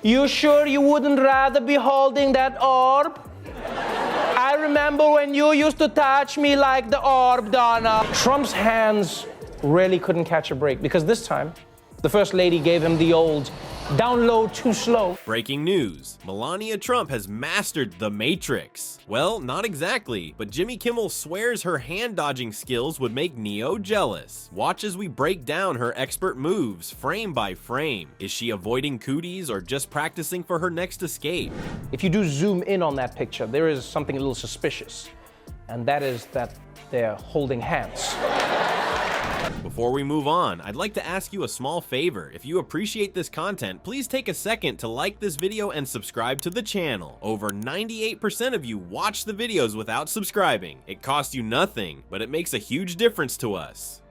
You sure you wouldn't rather be holding that orb? I remember when you used to touch me like the orb, Donna. Trump's hands really couldn't catch a break because this time, the First Lady gave him the old download too slow. Breaking news. Melania Trump has mastered the Matrix. Well, not exactly, but Jimmy Kimmel swears her hand-dodging skills would make Neo jealous. Watch as we break down her expert moves, frame by frame. Is she avoiding cooties or just practicing for her next escape? If you do zoom in on that picture, there is something a little suspicious, and that is that they're holding hands. Before we move on, I'd like to ask you a small favor. If you appreciate this content, please take a second to like this video and subscribe to the channel. Over 98% of you watch the videos without subscribing. It costs you nothing, but it makes a huge difference to us.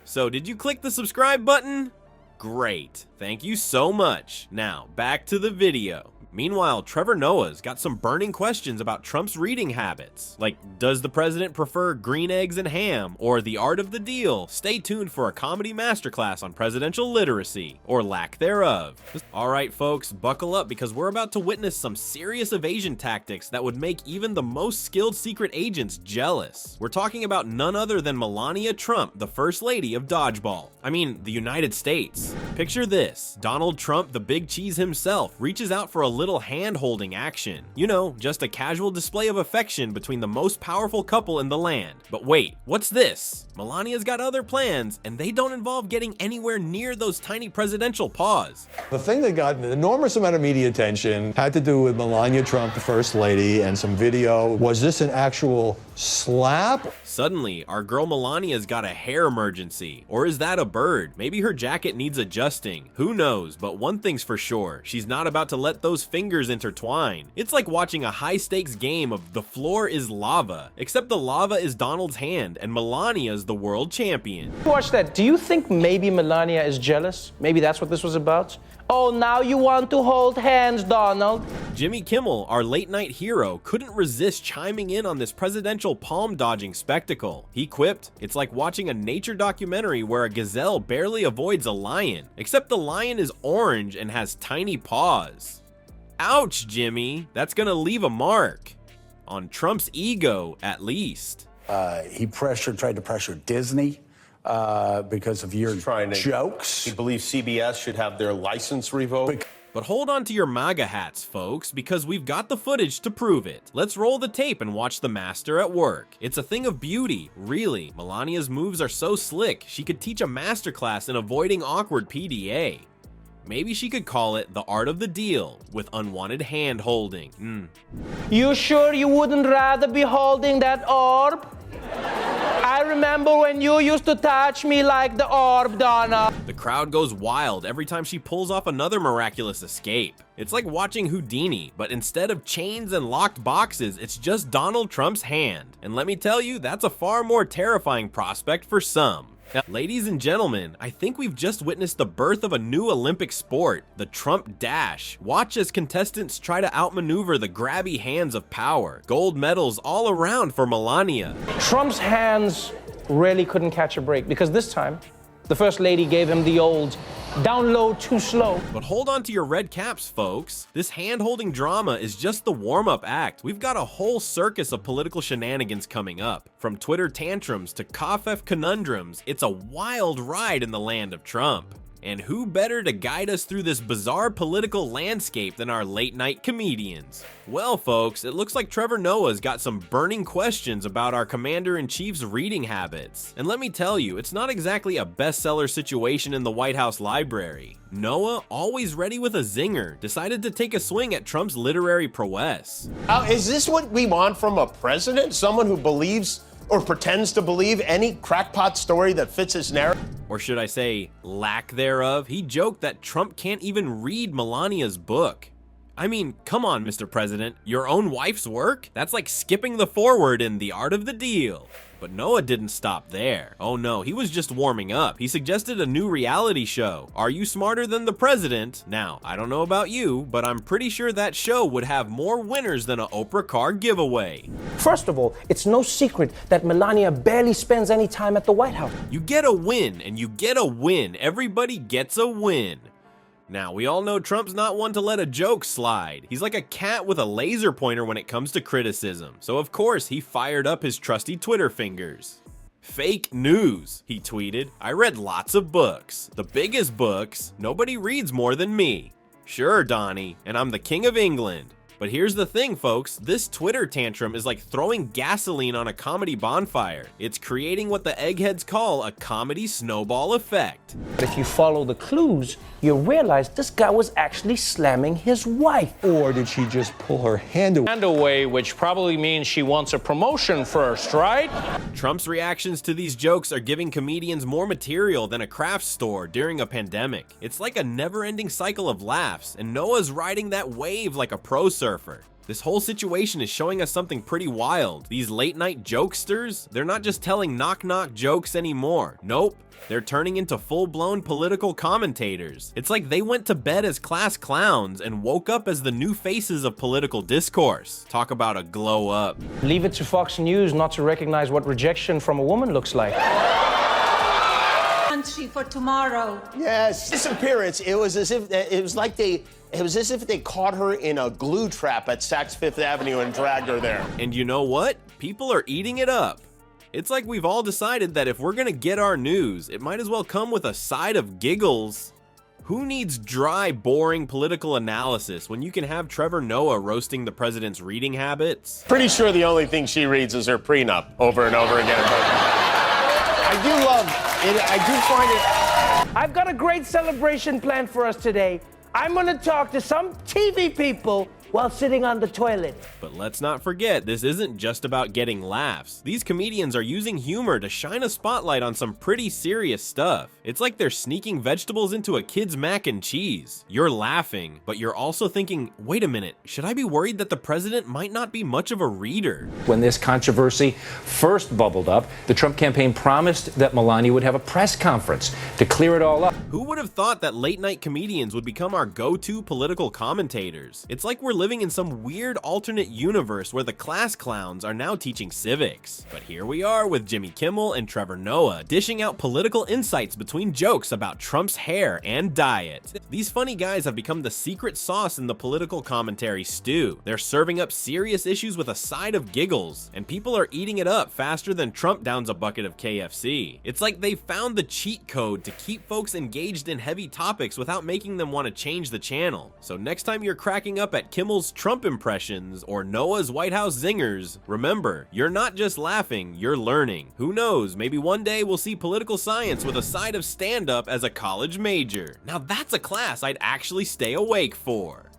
So did you click the subscribe button? Great, thank you so much. Now, back to the video. Meanwhile, Trevor Noah's got some burning questions about Trump's reading habits. Like, does the president prefer green eggs and ham, or the art of the deal? Stay tuned for a comedy masterclass on presidential literacy, or lack thereof. Alright folks, buckle up because we're about to witness some serious evasion tactics that would make even the most skilled secret agents jealous. We're talking about none other than Melania Trump, the First Lady of Dodgeball. I mean, the United States. Picture this. Donald Trump, the big cheese himself, reaches out for a little hand-holding action. You know, just a casual display of affection between the most powerful couple in the land. But wait, what's this? Melania's got other plans, and they don't involve getting anywhere near those tiny presidential paws. The thing that got an enormous amount of media attention had to do with Melania Trump, the First Lady, and some video. Was this an actual slap? Suddenly, our girl Melania's got a hair emergency. Or is that a bird? Maybe her jacket needs adjusting. Who knows, but one thing's for sure. She's not about to let those fingers intertwine. It's like watching a high-stakes game of The Floor is Lava, except the lava is Donald's hand and Melania's the world champion. Watch that. Do you think maybe Melania is jealous? Maybe that's what this was about? Oh, now you want to hold hands, Donald. Jimmy Kimmel, our late-night hero, couldn't resist chiming in on this presidential palm-dodging spectacle. He quipped, "It's like watching a nature documentary where a gazelle barely avoids a lion, except the lion is orange and has tiny paws." Ouch, Jimmy. That's gonna leave a mark. On Trump's ego, at least. He tried to pressure Disney because of your jokes. He believes CBS should have their license revoked. But hold on to your MAGA hats, folks, because we've got the footage to prove it. Let's roll the tape and watch the master at work. It's a thing of beauty, really. Melania's moves are so slick, she could teach a masterclass in avoiding awkward PDA. Maybe she could call it the art of the deal, with unwanted hand-holding. You sure you wouldn't rather be holding that orb? I remember when you used to touch me like the orb, Donna. The crowd goes wild every time she pulls off another miraculous escape. It's like watching Houdini, but instead of chains and locked boxes, it's just Donald Trump's hand. And let me tell you, that's a far more terrifying prospect for some. Now, ladies and gentlemen, I think we've just witnessed the birth of a new Olympic sport, the Trump Dash. Watch as contestants try to outmaneuver the grabby hands of power. Gold medals all around for Melania. Trump's hands really couldn't catch a break because this time, the First Lady gave him the old download too slow. But hold on to your red caps, folks. This hand-holding drama is just the warm-up act. We've got a whole circus of political shenanigans coming up. From Twitter tantrums to COFF conundrums, it's a wild ride in the land of Trump. And who better to guide us through this bizarre political landscape than our late-night comedians? Well, folks, it looks like Trevor Noah's got some burning questions about our Commander-in-Chief's reading habits. And let me tell you, it's not exactly a bestseller situation in the White House library. Noah, always ready with a zinger, decided to take a swing at Trump's literary prowess. Is this what we want from a president? Someone who believes or pretends to believe any crackpot story that fits his narrative? Or should I say, lack thereof? He joked that Trump can't even read Melania's book. I mean, come on, Mr. President, your own wife's work? That's like skipping the foreword in The Art of the Deal. But Noah didn't stop there. Oh no, he was just warming up. He suggested a new reality show, Are You Smarter Than the President? Now, I don't know about you, but I'm pretty sure that show would have more winners than an Oprah car giveaway. First of all, it's no secret that Melania barely spends any time at the White House. You get a win, and you get a win. Everybody gets a win. Now, we all know Trump's not one to let a joke slide. He's like a cat with a laser pointer when it comes to criticism. So of course, he fired up his trusty Twitter fingers. Fake news, he tweeted. I read lots of books. The biggest books. Nobody reads more than me. Sure, Donnie, and I'm the King of England. But here's the thing, folks, this Twitter tantrum is like throwing gasoline on a comedy bonfire. It's creating what the eggheads call a comedy snowball effect. But if you follow the clues, you realize this guy was actually slamming his wife. Or did she just pull her hand Away, which probably means she wants a promotion first, right? Trump's reactions to these jokes are giving comedians more material than a craft store during a pandemic. It's like a never-ending cycle of laughs, and Noah's riding that wave like a pro surfer. This whole situation is showing us something pretty wild. These late-night jokesters, they're not just telling knock-knock jokes anymore. Nope. They're turning into full-blown political commentators. It's like they went to bed as class clowns and woke up as the new faces of political discourse. Talk about a glow up. Leave it to Fox News not to recognize what rejection from a woman looks like. Country for tomorrow. Yes. This appearance, it was as if they caught her in a glue trap at Saks Fifth Avenue and dragged her there. And you know what? People are eating it up. It's like we've all decided that if we're gonna get our news, it might as well come with a side of giggles. Who needs dry, boring political analysis when you can have Trevor Noah roasting the president's reading habits? Pretty sure the only thing she reads is her prenup over and over again. I do love it. I do find it. I've got a great celebration planned for us today. I'm gonna talk to some TV people while sitting on the toilet. But let's not forget, this isn't just about getting laughs. These comedians are using humor to shine a spotlight on some pretty serious stuff. It's like they're sneaking vegetables into a kid's mac and cheese. You're laughing, but you're also thinking, wait a minute, should I be worried that the president might not be much of a reader? When this controversy first bubbled up, the Trump campaign promised that Melania would have a press conference to clear it all up. Who would have thought that late-night comedians would become our go-to political commentators? It's like we're living in some weird alternate universe where the class clowns are now teaching civics. But here we are with Jimmy Kimmel and Trevor Noah dishing out political insights between jokes about Trump's hair and diet. These funny guys have become the secret sauce in the political commentary stew. They're serving up serious issues with a side of giggles, and people are eating it up faster than Trump downs a bucket of KFC. It's like they found the cheat code to keep folks engaged in heavy topics without making them want to change the channel. So next time you're cracking up at Kimmel's Trump impressions or Noah's White House zingers, remember, you're not just laughing, you're learning. Who knows, maybe one day we'll see political science with a side of stand-up as a college major. Now that's a class I'd actually stay awake for.